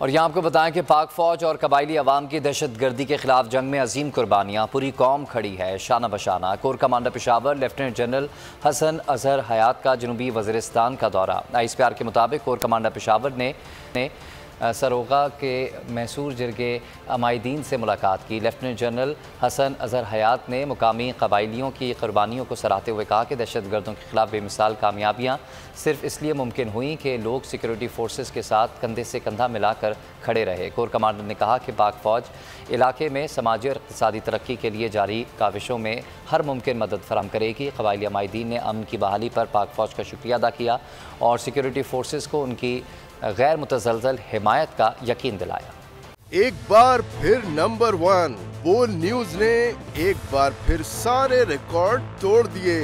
और यहाँ आपको बताएं कि पाक फ़ौज और कबायली अवाम की दहशत गर्दी के खिलाफ जंग में अजीम कुर्बानियाँ, पूरी कौम खड़ी है शाना बशाना। Core commander Peshawar lieutenant general Hasan Azhar Hayat का जनूबी वज़ीरिस्तान का दौरा। ISPR के मुताबिक कोर कमांडर पेशावर ने सरोगा के मैसूर जिरगे अमायदीन से मुलाकात की। लेफ्टिनेंट जनरल हसन अजहर हयात ने मुकामी कबायलियों की कुर्बानियों को सराहते हुए कहा कि दहशत गर्दों के खिलाफ बेमिसाल कामयाबियाँ सिर्फ इसलिए मुमकिन हुई कि लोग सिक्योरिटी फोर्सेस के साथ कंधे से कंधा मिलाकर खड़े रहे। कोर कमांडर ने कहा कि पाक फ़ौज इलाके में समाजी और इक़्तिसादी तरक्की के लिए जारी काविशों में हर मुमकिन मदद फराहम करेगी। कबायली अमायदीन ने अमन की बहाली पर पाक फ़ौज का शुक्रिया अदा किया और सिक्योरिटी फोर्सेस को उनकी गैर मुतज़लज़ल हिमायत का यकीन दिलाया। एक बार फिर नंबर 1 बोल न्यूज ने एक बार फिर सारे रिकॉर्ड तोड़ दिए।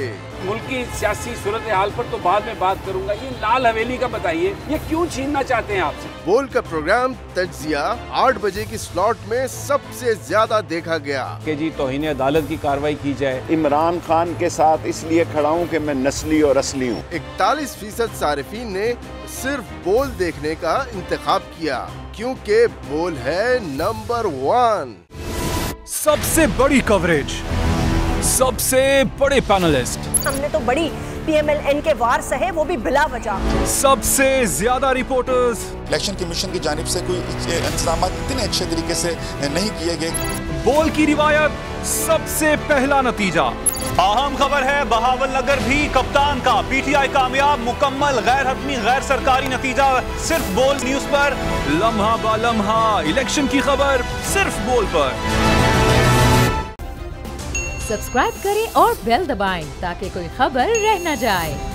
मुल्क की सियासी सूरत हाल पर तो बाद में बात करूंगा, ये लाल हवेली का बताइए, ये क्यों छीनना चाहते हैं आपसे? बोल का प्रोग्राम तज्जिया 8 बजे की स्लॉट में सबसे ज्यादा देखा गया कि जी तौहीन अदालत की कार्रवाई की जाए। इमरान खान के साथ इसलिए खड़ा हूँ कि मैं नस्ली और असली हूँ। 41% सारिफीन ने सिर्फ बोल देखने का इंतखाब किया क्योंकि बोल है नंबर 1। सबसे बड़ी कवरेज, सबसे बड़े पैनलिस्ट, हमने तो बड़ी PMLN के वार सहे, वो भी बिला वजह। सबसे ज्यादा रिपोर्टर्स। इलेक्शन कमीशन की जानिब से कोई इंतजाम इतने अच्छे तरीके से नहीं किए गए। बोल की रिवायत, सबसे पहला नतीजा। अहम खबर है बहावल नगर भी कप्तान का, PTI कामयाब, मुकम्मल गैर हतमी गैर सरकारी नतीजा सिर्फ बोल न्यूज पर। लम्हा बा लम्हा इलेक्शन की खबर सिर्फ बोल पर। सब्सक्राइब करें और बेल दबाएं ताकि कोई खबर रह न जाए।